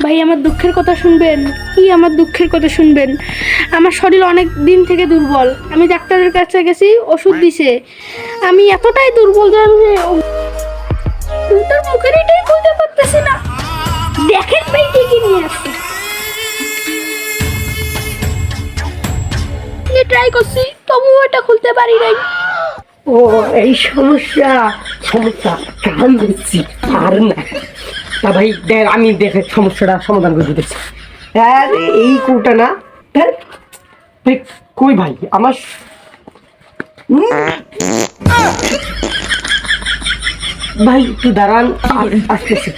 ভাই আমার দুঃখের কথা শুনবেন কি? আমার দুঃখের কথা শুনবেন। আমার শরীর অনেক দিন থেকে দুর্বল। আমি ডাক্তারের কাছে গেছি, ওষুধ দিছে। আমি এতটাই দুর্বল যে আমি দুটার মুখের এটাই খুলতে পারতেছি না। দেখেন ভাই কি কি নিয়ে আসছে। ট্রাই করছি তবুও এটা খুলতে পারি নাই। ও এই সমস্যা কান দিচ্ছি আর না। তা ভাই দেখ, আমি দেখে সমস্যাটা সমাধান করে দিতেছি। আরে এই কোটা না ভাই, কই ভাই আমার ভাই একটু দাঁড়ান, আসতেছি।